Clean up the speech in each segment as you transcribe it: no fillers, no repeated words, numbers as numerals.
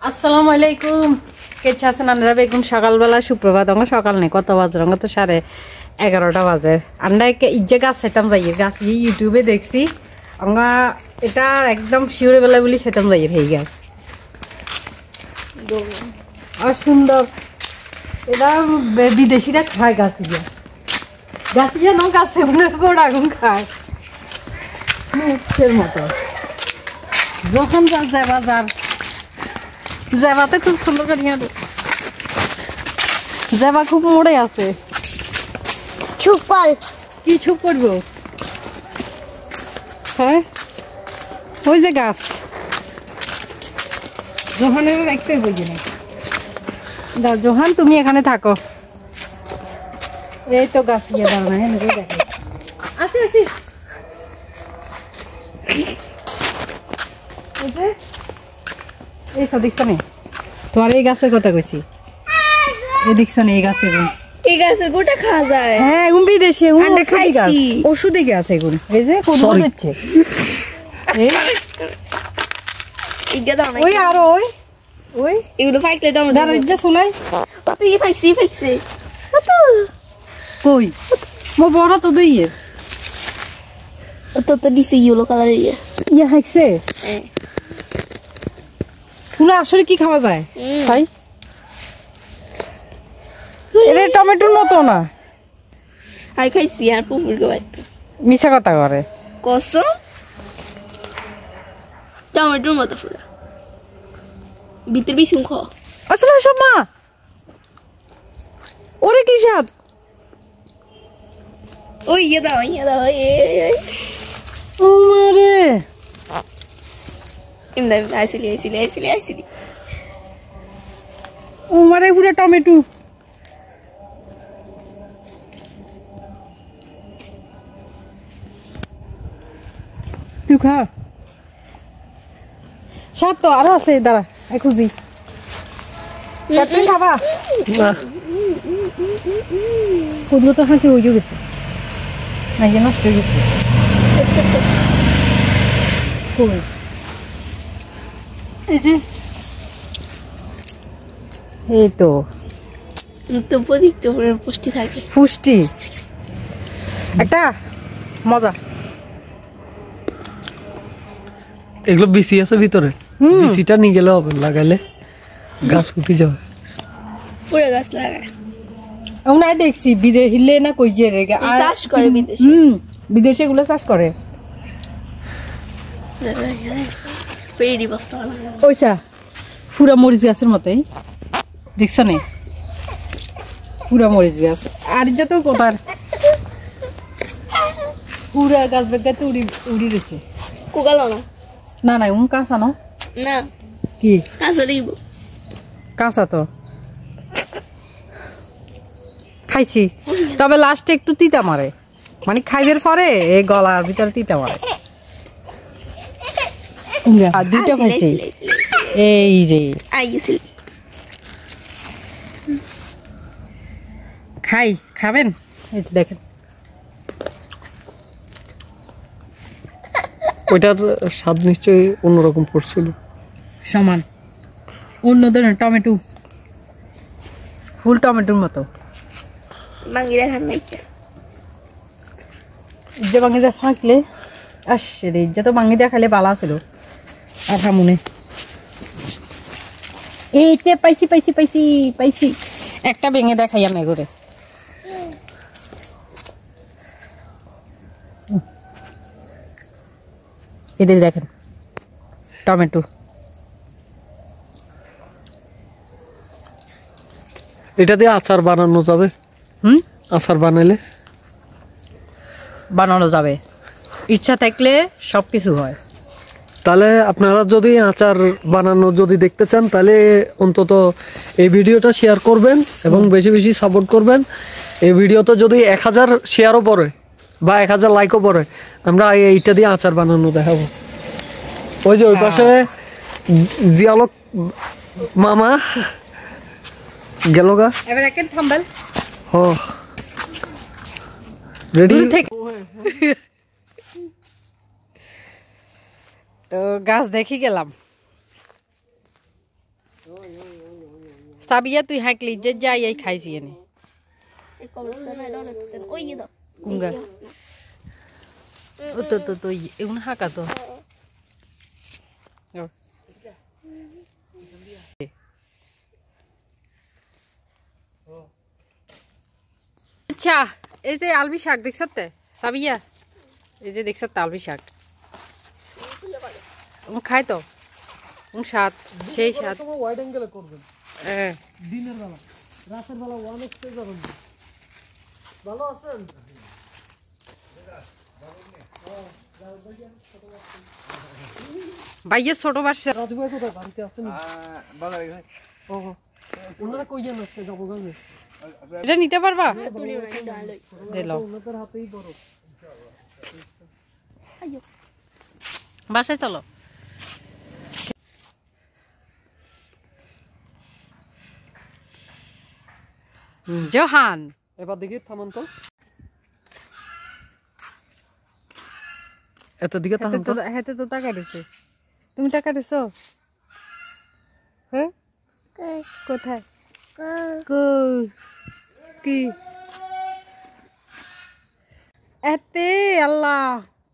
আসসালামু আলাইকুম কেমন আছেন আপনারা বেগুন সকালবেলা সুপ্রভাত অঙ্গ সকাল নেই কত বাজে অঙ্গ তো 11:30 বাজে আমরা ইজ্জে গাছ চাইতাম যাই গাছ ইউটিউবে দেখছি আমরা এটা একদম শিওরে বেলা বলি চাইতাম যাই এই গাছ আর সুন্দর এটা বিদেশিরা খায় গাছিয়া গাছিয়া ন গাছে গোড় আগুন খায় মুখের মতো যখন যায় বাজার জাবাতে খুব সুন্দর করে জাবা খুব মোড়ে আছে ছুপাল কি ছুপ করবো হ্যাঁ ওই যে গাছ জোহানের রাখতে হইবে না দাও জোহান তুমি এখানে থাকো এই তো গাছ ইয়ে দাও না দেখো আসি আসি এই সব দেখছো না তোমার এই গাছের কথা কইছি এই দেখছো না এই গাছের এই গাছের গোটা খাওয়া যায় হ্যাঁ এগুন বিদেশি এগুন আমরা খাইছি ওষুধি গাছ এগুন এই যে কোন হচ্ছে ওই আর ওই ওই এগুলো ফাইকলে টমেটো দাঁড়া যা শুলাই তুই ফাইকছি কই মো বড় তো দইয়ে তো দিছে ইয়েলো কালার ইয়া হাইছে ফুল আসলে কি খাওয়া যায় তাই এটা টমেটোর মতো না আর খাইছি আর পুকুর গায় মিছা কথা করে কসম টমেটোর মতো ফুল ভিতর বিছুম খ আসলে সব মা ওরে কি স্বাদ ওই ইয়ে দাও ও মারে এমনি আইসিলি ও মারে পুরো টমেটো তুই খা স্বাদ তো আরো আছে দাঁড়া খুঁজি তুমি খাবা না খুঁজবো তো হাঁকে হয়ে গেছে নাকি নষ্ট হয়ে গেছে কই এই যে এই তো পুষ্টি থাকে পুষ্টি একটা মজা এগুলো বিসি আছে ভিতরে বিসিটা নিয়ে গেলে হবে লাগাইলে গাছ উঠে যাবে পুরো গাছ লাগায় ওনাই দেখছি বিদেশিলে না কই যে রে চাষ করে বিদেশে বিদেশে এগুলো চাষ করে পেড়ি বস্তা ওইসা পুরা মরিচ গাছের মতোই দেখছ নে পুরা মরিচ গাছ আর যে তো কোথার পুরা গাছ বেগাতে উড়ি রয়েছে কোকালো না না না কাঁচা নো না কি কাঁচা দিব কাঁচা তো খাইছি তবে লাস্টে একটু তিতা মারে মানে খাইবের পরে এই গলার ভিতরে তিতা মারে আর দুইটা খাইছি এই যে খাবেন এই যে দেখেন ওইটার স্বাদ নিশ্চয়ই অন্যরকম পড়ছিল সমান অন্য ধরনের টমেটো ফুল টমেটোর মতো বাঙ্গিরা খান নাই যে বাঙ্গিটা থাকলে আসছে রে যে তো বাঙ্গিটা খাইলে বালা ছিল আশা মনে এই যে পাইছি একটা ভেঙে দেখাই আমি করে এদের দেখেন টমেটো এটা দিয়ে আচার বানানো যাবে আচার বানানো যাবে ইচ্ছা থাকলে সবকিছু হয় তাহলে আপনারা যদি আচার বানানো যদি দেখতে চান তাহলে অন্তত এই ভিডিওটা শেয়ার করবেন এবং বেশি বেশি সাপোর্ট করবেন এই ভিডিওতে যদি 1000 শেয়ারও পড়ে বা 1000 লাইকও পড়ে আমরা এইটা দিয়ে আচার বানানো দেখাবো ওই যে ওই পাশে জিয়ালক মামা গেল গা এবার একটা থাম্বেল ও রেডি তো গাছ দেখি গেলাম সাবিয়া তুই হাঁকলি যে যাই এই খাইছি এনে এই কবরস্থানে এটা অনেক ওই দাও কুঙ্গা ও তো তো এগুলো হাঁকা তো আচ্ছা এই যে আলবি শাক দেখছতে সাবিয়া এই যে দেখছতে আলবি শাক খাই তো স্বাদ সেই স্বাদ ওয়াইড অ্যাঙ্গেলে করবেন হ্যাঁ দিনের বেলা রাতের বেলা ওয়ান এক্সট্রা যাবেন ভালো আছেন ভাইয়ের ছোট বাচ্চা রাজু ভাই কোথায় বাড়িতে আছেন ও ওনারা কই যান আজকে যাবো গানে এটা নিতে পারবা তুলি না ডালই দিল ওনাদের হাতেই বড় আইয়ো বাসায় চলো জোহান এবার দেখি থামান তো এত দিকে থামান তো হাতে তো টাকা দিছে তুমি টাকা দিছো হ্যাঁ কোথায় কি এতে আল্লাহ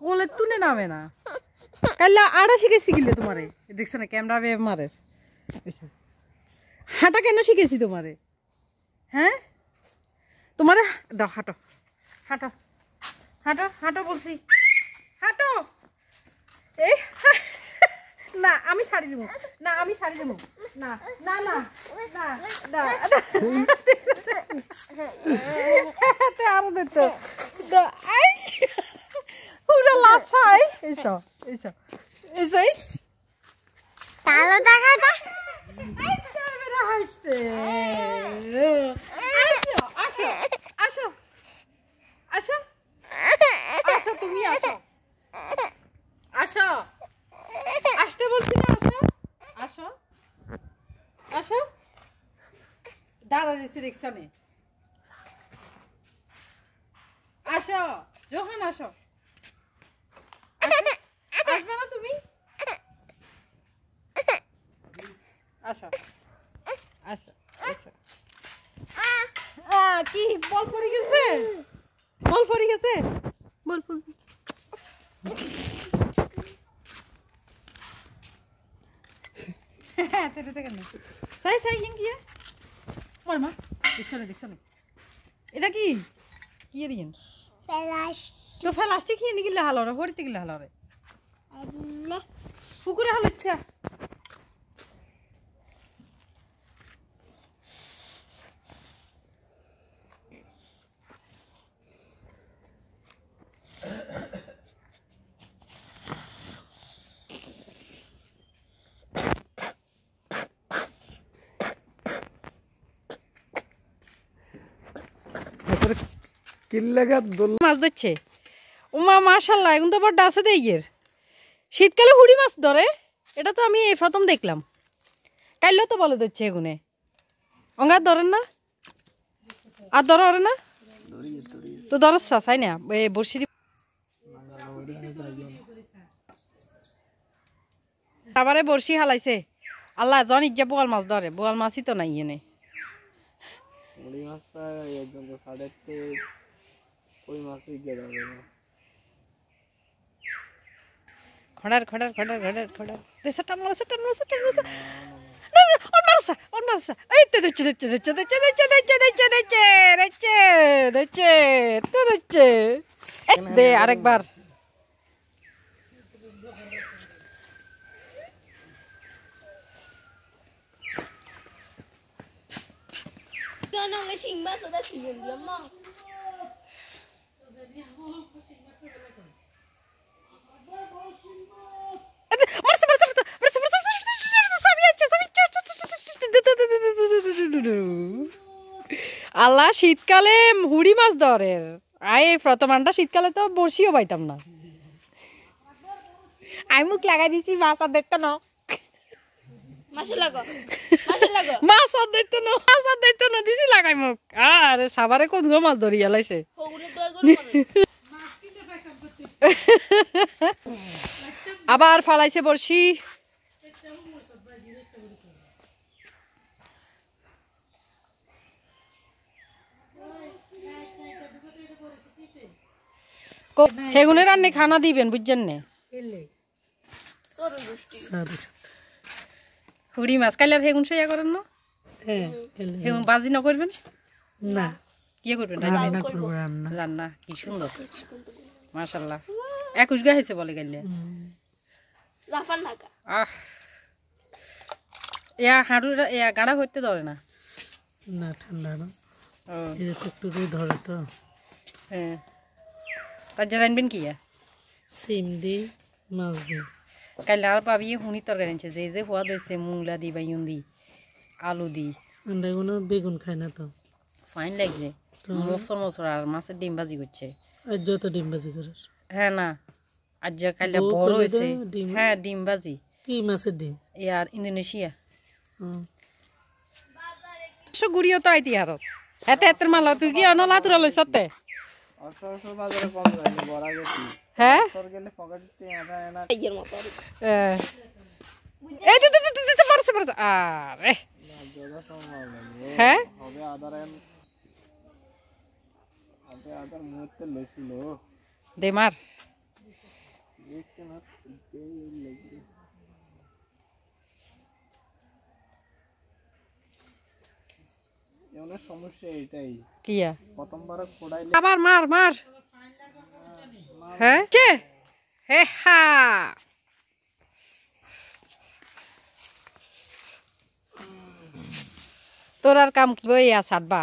কোলে তুনে নামে না কাল্লা আড়া শিখেছি গিলে তোমারে দেখছো না ক্যামেরা বে মারে হাঁটা কেন শিখেছি তোমারে হ্যাঁ তোমারে দাও হাঁটো হাঁটো হাঁটো হাঁটো বলছি হাঁটো এই না আমি ছাড়ি দেবো না আমি ছাড়ি দেবো না না না না না আরো দেখতো পুরো লাসাই এইসব এইসব এইসব তাহলে টাকাটা হাসছে আসো আসো আসো আসো তুমি আসো আসো আসতে বলছি না আসো আসো আসো দাঁড়া রেসে রিক্সানে আসো জোহান আসো আসবে না তুমি আসো আসো আসো কি বল পড়ে গেছে বল পড়ে গেছে বল পড়ে হ্যাঁ তেরে সেকেন্ড সাই সাই ইং কি বল মা দেখছ না এটা কি কি এরিয়েন ফেলাস তো ফেলাস্টিক কি নিগিলে হালরে হরিতে গিলে হালরে পুকুরে হালচ্ছা মাছ ধরছে উমা মাশাল্লাহ এখন তো বড় আছে দেইয়ের শীতকালে হুড়ি মাছ ধরে এটা তো আমি এই প্রথম দেখলাম কাইলেও তো বলে ধরছে এগুনে অঙ্গার ধরেন না আর ধরে ওরে না তো ধরছা চাই না বর্ষি আবারে বর্ষি হালাইছে আল্লাহ জন ইজ্জা বোয়াল মাছ ধরে বোয়াল মাছই তো নাই এনে খড়ার খড়ার খড়ার খড়ার খড়ার সেটা মারা সেটা মারা সেটা মারা on marsa ay te deche de আরেকবার কেন আমি শিং মাছ বেশি দিই আম্মা আল্লাহ শীতকালে হুড়ি মাছ ধরে আয় প্রথম আনটা শীতকালে তো বড়শিও পাইতাম না আমি মুখ লাগাই দিছি মাছ আর দেখতো না মাছ আর দেখতো না দিছি লাগাই মুখ আরে সাবারে কোন মাছ ধরি এলাইছে আবার ফালাইছে বড়শি হেগুনের রান্নে খানা দিবেন বুঝছেন না হুড়ি মাছ কাইলে আর হেগুন সইয়া করেন না হেগুন বাজি না করবেন না কি করবেন রান্না করব রান্না কি সুন্দর মাশাআল্লাহ 21 গা হয়েছে বলে গেলে লাফান ঢাকা আহ ইয়া হাড়ু ইয়া গাড়া হইতে ধরে না না ঠান্ডা না এটা তো একটু ধরে তো হ্যাঁ তার জানবেন কি সিম দি মাছ দি কাইলে আর পাবি হুনি তরকারি আনছে যে যে হওয়া হয়েছে মুংলা দি বাইন দি আলু দি আন্ডাগুলো বেগুন খায় না তো ফাইন লাগছে মসর মসর আর মাছের ডিম ভাজি করছে আর যত ডিম ভাজি করিস হ্যাঁ না আজ যা কাইলে বড় হয়েছে হ্যাঁ ডিম ভাজি কি মাছের ডিম ইয়ার ইন্দোনেশিয়া গুড়িও তো আইতি আর এতে এতের মালা তুই কি অনলা তুরা লইছ তে হ্যাঁ এর মতো এই দিতে পারছে আরে হ্যাঁ দে মার সমস্যা এটাই কিয়া প্রথমবার কোড়াইলে আবার মার মার হ্যাঁ হে হা তোর আর কাম কি বইয়া ছাড়বা